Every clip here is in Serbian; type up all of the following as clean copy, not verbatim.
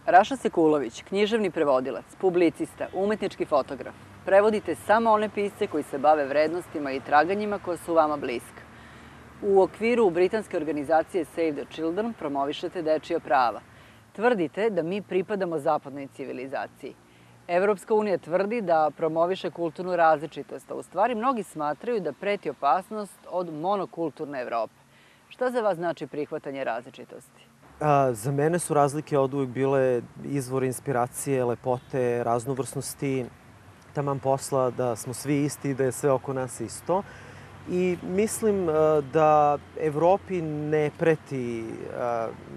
Raša Sekulović, književni prevodilac, publicista, umetnički fotograf. Prevodite samo one pisce koji se bave vrednostima i traganjima koja su vama bliska. U okviru britanske organizacije Save the Children promovišete dečija prava. Tvrdite da mi pripadamo zapadnoj civilizaciji. Evropska unija tvrdi da promoviše kulturnu različitost, a u stvari mnogi smatraju da preti opasnost od monokulturne Evrope. Šta za vas znači prihvatanje različitosti? Za mene su razlike oduvek bile izvor inspiracije, lepote, raznovrsnosti, taman posla da smo svi isti i da je sve oko nas isto. I mislim da Evropi ne preti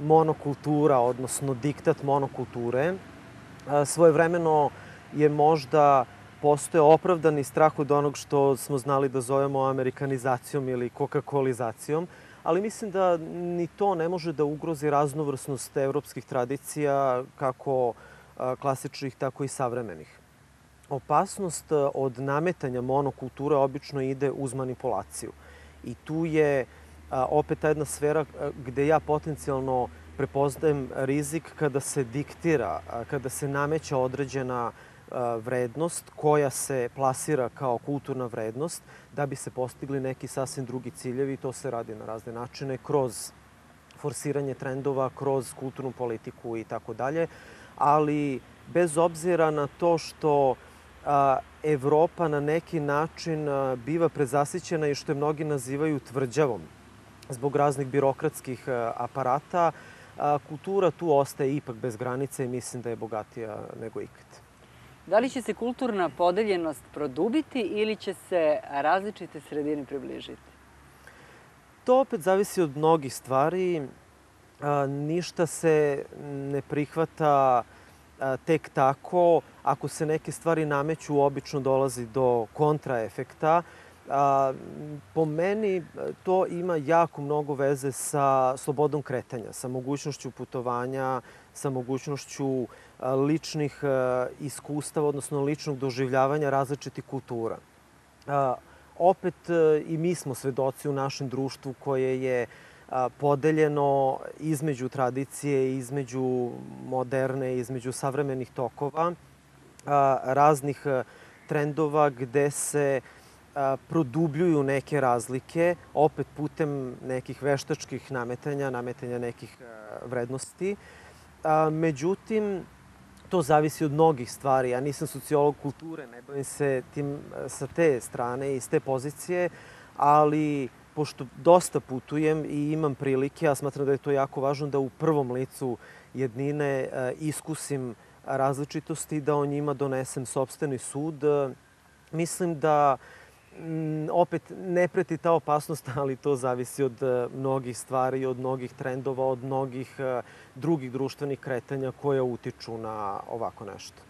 monokultura, odnosno diktat monokulture. Svojevremeno je možda postoje opravdani strah od onog što smo znali da zovemo amerikanizacijom ili coca-colizacijom, ali mislim da ni to ne može da ugrozi raznovrsnost evropskih tradicija, kako klasičnih, tako i savremenih. Opasnost od nametanja monokulture obično ide uz manipulaciju. I tu je opet ta jedna sfera gde ja potencijalno prepoznajem rizik kada se diktira, kada se nameće određena vrednost koja se plasira kao kulturna vrednost da bi se postigli neki sasvim drugi ciljevi. To se radi na razne načine, kroz forsiranje trendova, kroz kulturnu politiku i tako dalje. Ali bez obzira na to što Evropa na neki način biva prezasićena i što je mnogi nazivaju tvrđavom zbog raznih birokratskih aparata, kultura tu ostaje ipak bez granice i mislim da je bogatija nego ikad. Da li će se kulturna podeljenost produbiti ili će se različite sredine približiti? To opet zavisi od mnogih stvari. Ništa se ne prihvata tek tako. Ako se neke stvari nameću, obično dolazi do kontraefekta. Po meni to ima jako mnogo veze sa slobodom kretanja, sa mogućnošću putovanja, sa mogućnošću ličnih iskustava, odnosno ličnog doživljavanja različitih kultura. Opet i mi smo svedoci u našem društvu koje je podeljeno između tradicije, između moderne, između savremenih tokova, raznih trendova gde se produbljuju neke razlike, opet putem nekih veštačkih nametanja nekih vrednosti. Međutim, to zavisi od mnogih stvari. Ja nisam sociolog kulture, ne bavim se tim sa te strane i s te pozicije, ali pošto dosta putujem i imam prilike, ja smatram da je to jako važno da u prvom licu jednine iskusim različitosti i da o njima donesem sopstveni sud. Mislim da opet ne preti ta opasnost, ali to zavisi od mnogih stvari, od mnogih trendova, od mnogih drugih društvenih kretanja koja utiču na ovako nešto.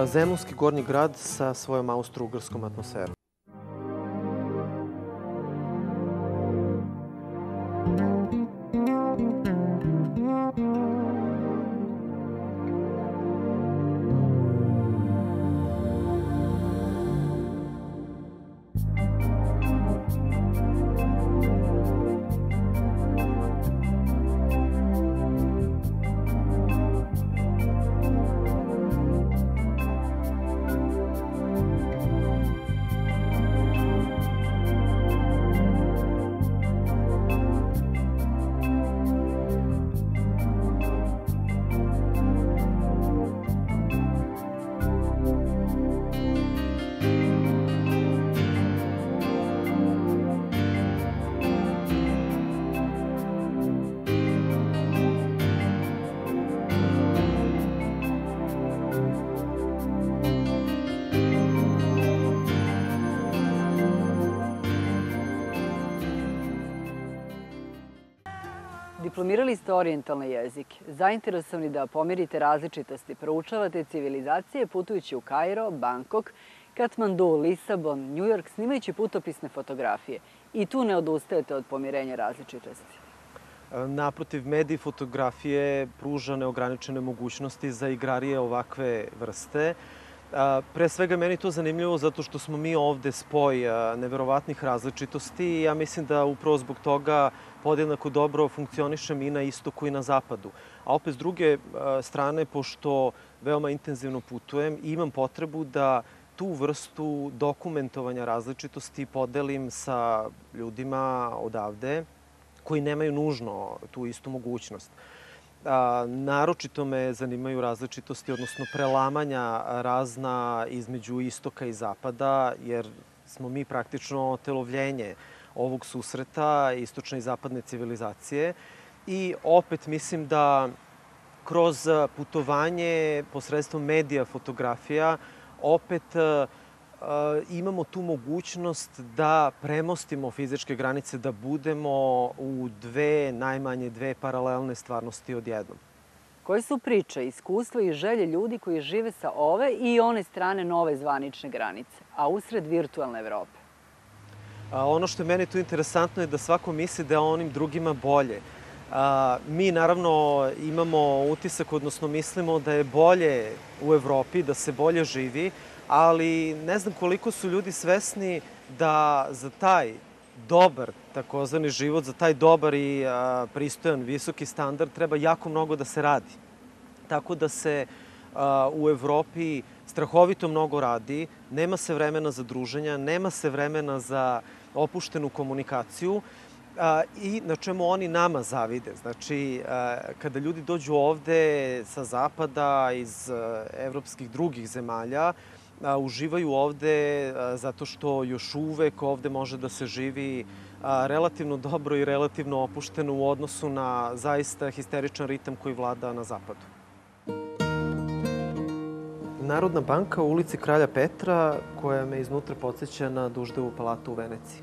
Zemunski gornji grad sa svojom austro-ugarskom atmosferom. Diplomirali ste orijentalne jezike. Zainteresovani da pomirite različitosti, proučavate civilizacije putujući u Kairo, Bangkok, Katmandu, Lisabon, New York, snimajući putopisne fotografije. I tu ne odustajete od pomirenja različitosti. Naprotiv, mediji fotografije pruža neograničene mogućnosti za igrarije ovakve vrste. Pre svega meni to zanimljivo zato što smo mi ovde spoj neverovatnih različitosti i ja mislim da upravo zbog toga podjednako dobro funkcionišem i na istoku i na zapadu. A opet s druge strane, pošto veoma intenzivno putujem, imam potrebu da tu vrstu dokumentovanja različitosti podelim sa ljudima odavde koji nemaju nužno tu istu mogućnost. Naročito me zanimaju različitosti, odnosno prelamanja razna između istoka i zapada, jer smo mi praktično telovljenje ovog susreta istočne i zapadne civilizacije. I opet mislim da kroz putovanje posredstvom medija, fotografija, opet imamo tu mogućnost da premostimo fizičke granice, da budemo u najmanje dve paralelne stvarnosti odjednom. Koje su priče, iskustva i želje ljudi koji žive sa ove i one strane nove zvanične granice, a usred virtualne Evrope? Ono što je meni tu interesantno je da svako misli da je onim drugima bolje. Mi naravno imamo utisak, odnosno mislimo da je bolje u Evropi, da se bolje živi, ali ne znam koliko su ljudi svesni da za taj dobar, takozvani život, za taj dobar i pristojan, visoki standard treba jako mnogo da se radi. Tako da se u Evropi strahovito mnogo radi, nema se vremena za druženja, nema se vremena za opuštenu komunikaciju i na čemu oni nama zavide. Znači, kada ljudi dođu ovde sa zapada, iz evropskih drugih zemalja, uživaju ovde zato što još uvek ovde može da se živi relativno dobro i relativno opušteno u odnosu na zaista histeričan ritam koji vlada na zapadu. Narodna banka u ulici Kralja Petra, koja me iznutra podsjeća na Duždevu palatu u Veneciji.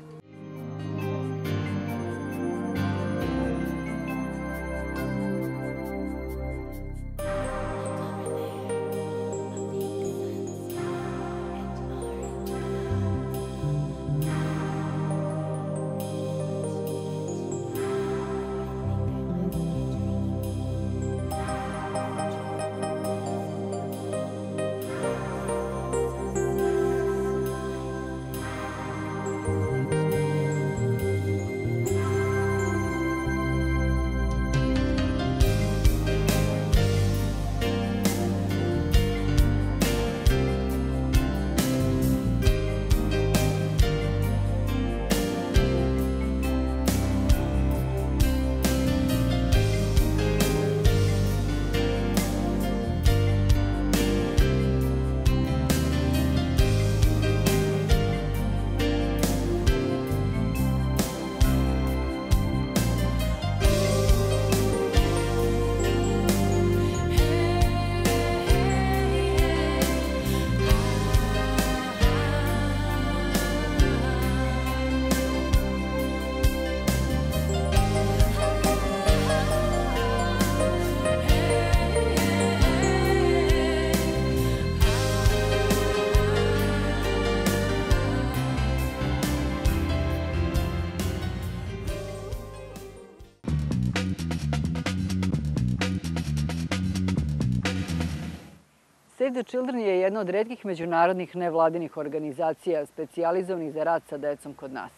Save the Children je jedna od retkih međunarodnih nevladinih organizacija specijalizovanih za rad sa decom kod nas.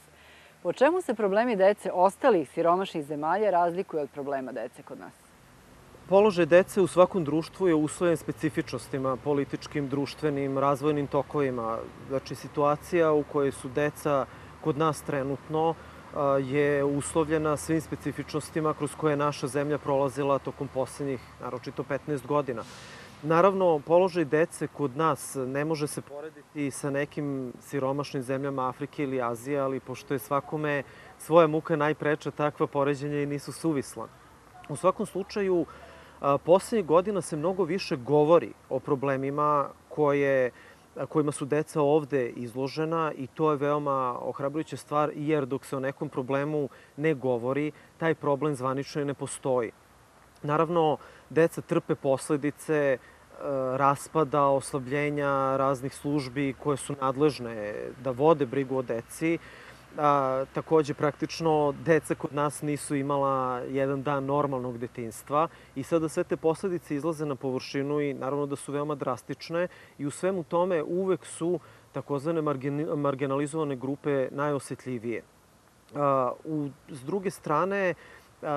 Po čemu se problemi dece ostalih siromašnih zemalja razlikuju od problema dece kod nas? Položaj dece u svakom društvu je uslojen specifičnostima, političkim, društvenim, razvojnim tokovima. Znači, situacija u kojoj su deca kod nas trenutno je uslovljena svim specifičnostima kroz koje je naša zemlja prolazila tokom poslednjih, naročito 15 godina. Naravno, položaj dece kod nas ne može se porediti sa nekim siromašnim zemljama Afrike ili Azije, ali pošto je svakome svoja muka najpreča, takva poređenja i nisu suvisla. U svakom slučaju, poslednjih godina se mnogo više govori o problemima kojima su deca ovde izložena i to je veoma ohrabrujuća stvar, jer dok se o nekom problemu ne govori, taj problem zvanično i ne postoji. Naravno, deca trpe posledice raspada, oslabljenja raznih službi koje su nadležne da vode brigu o deci Takođe, praktično, deca kod nas nisu imala jedan dan normalnog detinjstva i sada sve te posledice izlaze na površinu i naravno da su veoma drastične i u svemu tome uvek su takozvane marginalizovane grupe najosetljivije. S druge strane,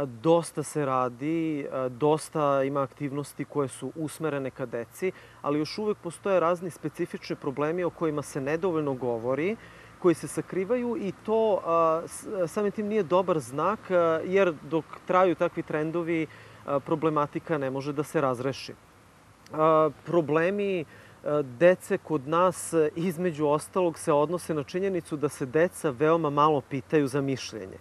dosta se radi, dosta ima aktivnosti koje su usmerene ka deci, ali još uvek postoje razni specifični problemi o kojima se nedovoljno govori, koji se sakrivaju i to samim tim nije dobar znak, jer dok traju takvi trendovi, problematika ne može da se razreši. Problemi dece kod nas, između ostalog, se odnose na činjenicu da se deca veoma malo pitaju za mišljenje.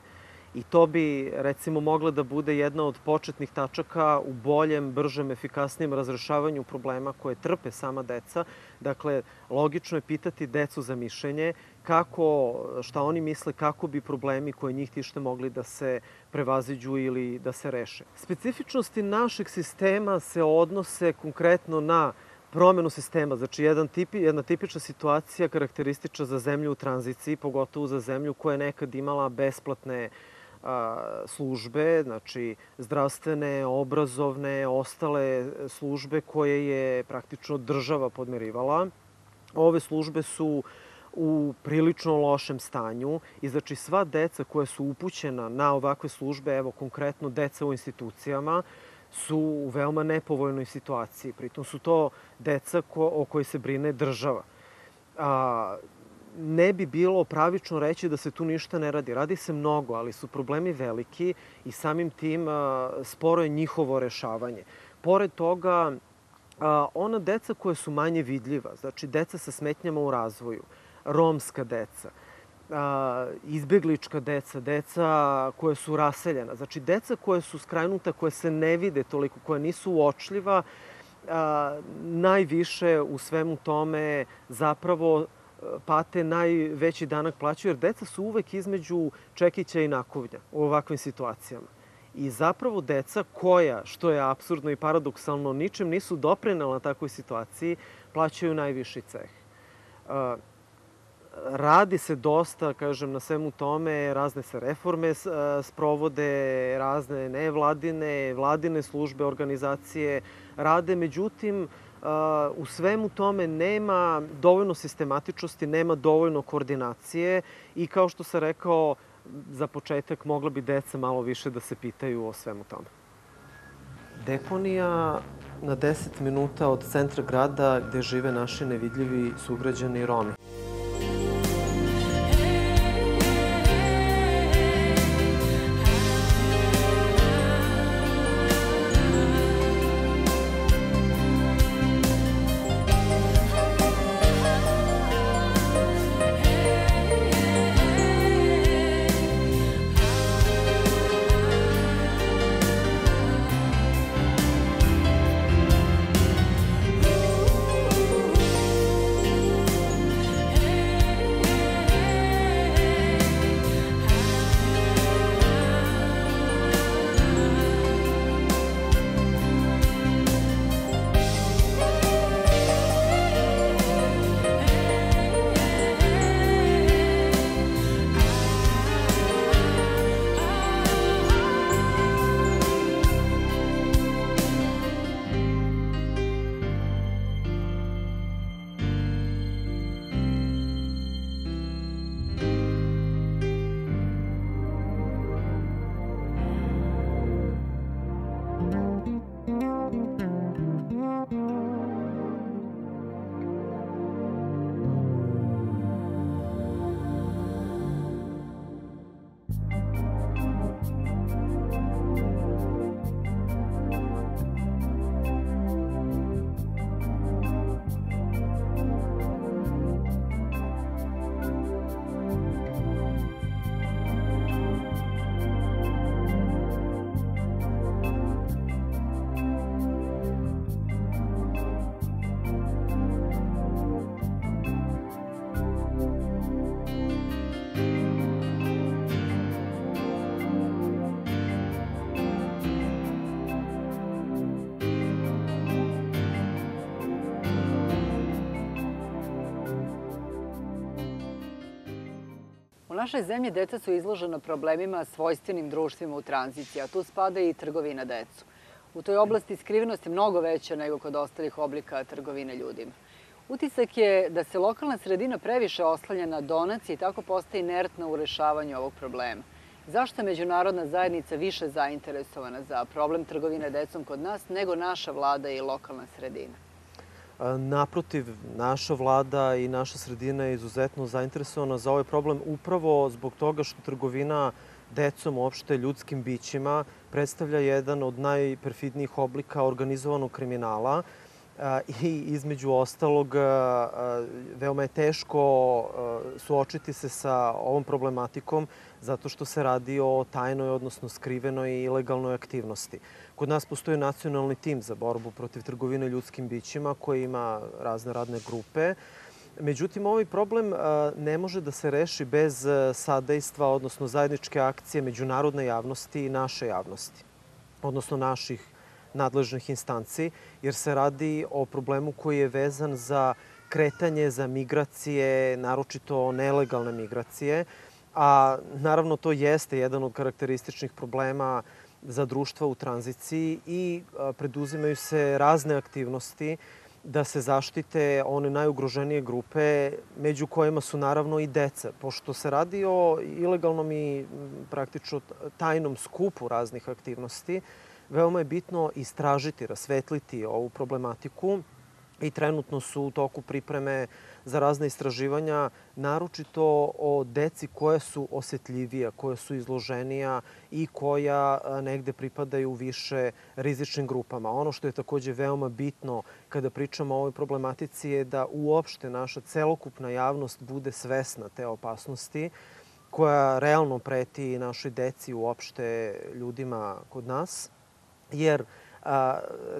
I to bi, recimo, mogla da bude jedna od početnih tačaka u boljem, bržem, efikasnijem razrešavanju problema koje trpe sama deca. Dakle, logično je pitati decu za mišljenje, šta oni misle, kako bi problemi koje njih tište mogli da se prevaziđu ili da se reše. Specifičnosti našeg sistema se odnose konkretno na promenu sistema. Znači, jedna tipična situacija karakteristična za zemlju u tranziciji, pogotovo za zemlju koja je nekad imala besplatne službe, znači zdravstvene, obrazovne, ostale službe koje je praktično država podmirivala. Ove službe su u prilično lošem stanju i znači sva deca koja su upućena na ovakve službe, evo konkretno deca u institucijama, su u veoma nepovoljnoj situaciji. Pritom su to deca o kojoj se brine država. Ne bi bilo pravično reći da se tu ništa ne radi. Radi se mnogo, ali su problemi veliki i samim tim sporo je njihovo rešavanje. Pored toga, ona deca koja su manje vidljiva, znači deca sa smetnjama u razvoju, romska deca, izbeglička deca, deca koja su raseljena, znači deca koja su skrajnuta, koja se ne vide toliko, koja nisu uočljiva, najviše u svemu tome zapravo pate, najveći danak plaćaju, jer deca su uvek između čekića i nakovnja u ovakvim situacijama. I zapravo deca koja, što je apsurdno i paradoksalno, ničem nisu doprinela takvoj situaciji, plaćaju najviši ceh. Radi se dosta, kažem, na svemu tome, razne se reforme sprovode, razne nevladine, vladine službe, organizacije rade, međutim, u svemu tome nema dovoljno sistematičnosti, nema dovoljno koordinacije i kao što sam rekao, za početak mogla bi deca malo više da se pitaju o svemu tome. Deponija na 10 minuta od centra grada gde žive naši nevidljivi sugrađani Romi. našoj zemlji deca su izložena problemima svojstvenim društvima u tranziciji, a tu spada i trgovina decu. U toj oblasti skrivenost je mnogo veća nego kod ostalih oblika trgovine ljudima. Utisak je da se lokalna sredina previše oslanja na donacije i tako postaje inertna u rešavanju ovog problema. Zašto je međunarodna zajednica više zainteresovana za problem trgovine decom kod nas nego naša vlada i lokalna sredina? Naprotiv, naša vlada i naša sredina je izuzetno zainteresovana za ovaj problem upravo zbog toga što trgovina decom, uopšte ljudskim bićima, predstavlja jedan od najperfidnijih oblika organizovanog kriminala i između ostalog veoma je teško suočiti se sa ovom problematikom zato što se radi o tajnoj, odnosno skrivenoj i ilegalnoj aktivnosti. Kod nas postoji nacionalni tim za borbu protiv trgovine ljudskim bićima koji ima razne radne grupe. Međutim, ovaj problem ne može da se reši bez sadejstva, odnosno zajedničke akcije međunarodne javnosti i naše javnosti, odnosno naših nadležnih instanci, jer se radi o problemu koji je vezan za kretanje, za migracije, naročito nelegalne migracije. A naravno to jeste jedan od karakterističnih problema za društva u tranziciji i preduzimaju se razne aktivnosti da se zaštite one najugroženije grupe, među kojima su naravno i deca. Pošto se radi o ilegalnom i praktično tajnom skupu raznih aktivnosti, veoma je bitno istražiti, rasvetliti ovu problematiku i trenutno su u toku pripreme za razne istraživanja, naročito o deci koja su osetljivija, koja su izloženija i koja negde pripadaju više rizičnim grupama. Ono što je takođe veoma bitno kada pričamo o ovoj problematici je da uopšte naša celokupna javnost bude svesna te opasnosti koja realno preti našoj deci, uopšte ljudima kod nas, jer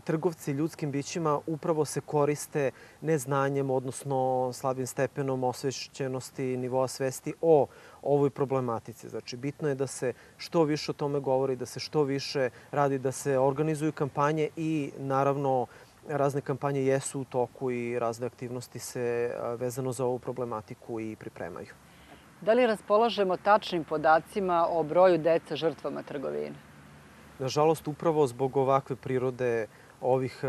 trgovci ljudskim bićima upravo se koriste neznanjem, odnosno slabim stepenom osvešćenosti, nivoa svesti o ovoj problematici. Znači, bitno je da se što više o tome govori, da se što više radi, da se organizuju kampanje i naravno razne kampanje jesu u toku i razne aktivnosti se vezano za ovu problematiku i pripremaju. Da li raspolažemo tačnim podacima o broju deca žrtvama trgovine? Nažalost, upravo zbog ovakve prirode ovih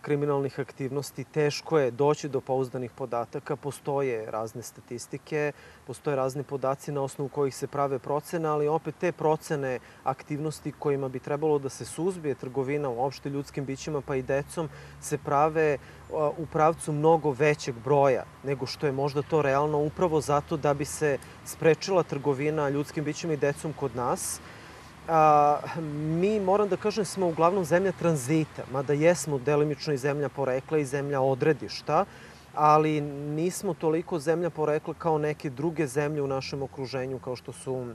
kriminalnih aktivnosti teško je doći do pouzdanih podataka. Postoje razne statistike, postoje razni podaci na osnovu kojih se prave procene, ali opet te procene aktivnosti kojima bi trebalo da se suzbije trgovina uopšte ljudskim bićima pa i decom se prave u pravcu mnogo većeg broja nego što je možda to realno, upravo zato da bi se sprečila trgovina ljudskim bićima i decom kod nas. Mi, moram da kažem, smo uglavnom zemlja tranzita, mada jesmo delimično i zemlja porekla i zemlja odredišta, ali nismo toliko zemlja porekla kao neke druge zemlje u našem okruženju, kao što su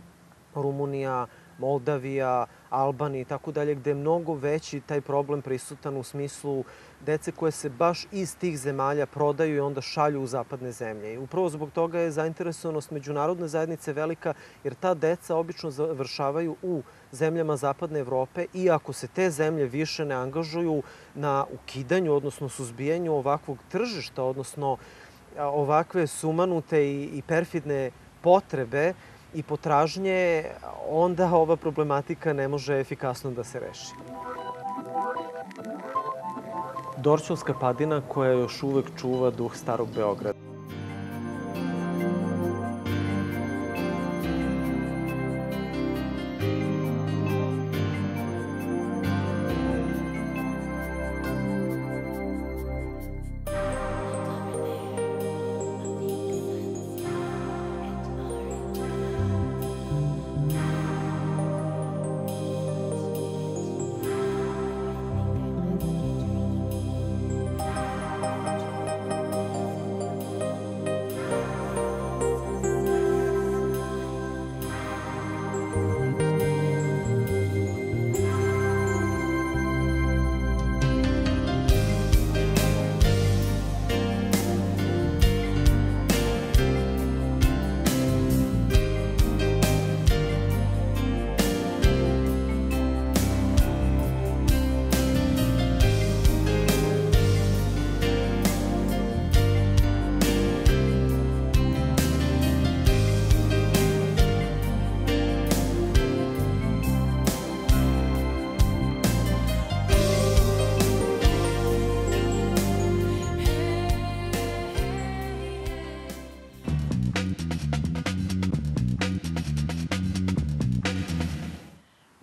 Rumunija, Moldavija, Albanija i tako dalje, gde je mnogo veći taj problem prisutan u smislu dece koje se baš iz tih zemalja prodaju i onda šalju u zapadne zemlje. I upravo zbog toga je zainteresovanost međunarodne zajednice velika, jer ta deca obično završavaju u zemljama zapadne Evrope i ako se te zemlje više ne angažuju na ukidanju, odnosno suzbijanju ovakvog tržišta, odnosno ovakve sumanute i perfidne potrebe i potražnje, onda ova problematika ne može efikasno da se reši. Dorćolska padina koja još uvek čuva duh starog Beograda.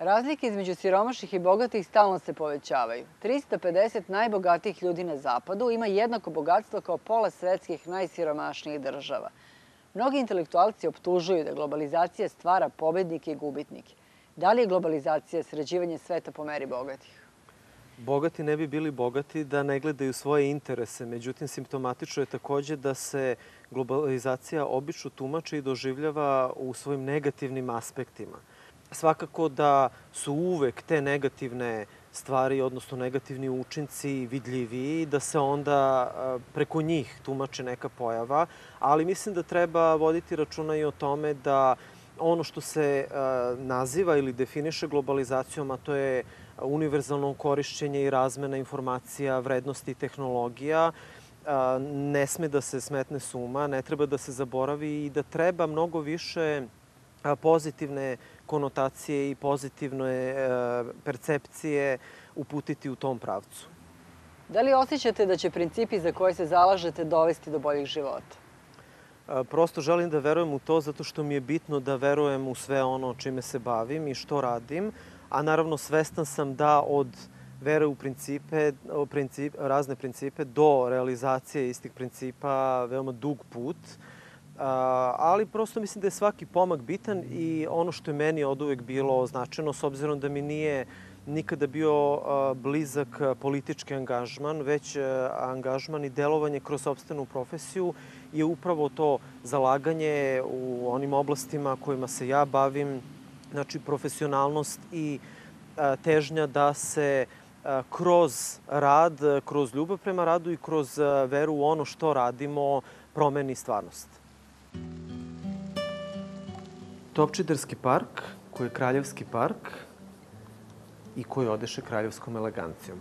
Razlike između siromašnih i bogatih stalno se povećavaju. 350 najbogatijih ljudi na zapadu ima jednako bogatstvo kao pola svetskih najsiromašnijih država. Mnogi intelektualci optužuju da globalizacija stvara pobednike i gubitnike. Da li je globalizacija sređivanje sveta po meri bogatih? Bogati ne bi bili bogati da ne gledaju svoje interese. Međutim, simptomatično je takođe da se globalizacija obično tumači i doživljava u svojim negativnim aspektima. Svakako da su uvek te negativne stvari, odnosno negativni učinci vidljiviji, da se onda preko njih tumači neka pojava, ali mislim da treba voditi računa i o tome da ono što se naziva ili definiše globalizacijom, a to je univerzalno korišćenje i razmena informacija, vrednosti i tehnologija, ne sme da se smetne s uma, ne treba da se zaboravi i da treba mnogo više pozitivne konotacije i pozitivne percepcije uputiti u tom pravcu. Da li osjećate da će principi za koje se zalažete dovesti do boljih života? Prosto želim da verujem u to zato što mi je bitno da verujem u sve ono čime se bavim i što radim, a naravno svestan sam da od vere u razne principe do realizacije istih principa veoma dug put, ali prosto mislim da je svaki pomak bitan i ono što je meni oduvek bilo značajno, s obzirom da mi nije nikada bio blizak politički angažman, već angažman i delovanje kroz sopstvenu profesiju je upravo to zalaganje u onim oblastima kojima se ja bavim, znači profesionalnost i težnja da se kroz rad, kroz ljubav prema radu i kroz veru u ono što radimo promeni stvarnost. Topčiderski park, koji je kraljevski park i koji odeše kraljevskom elegancijom.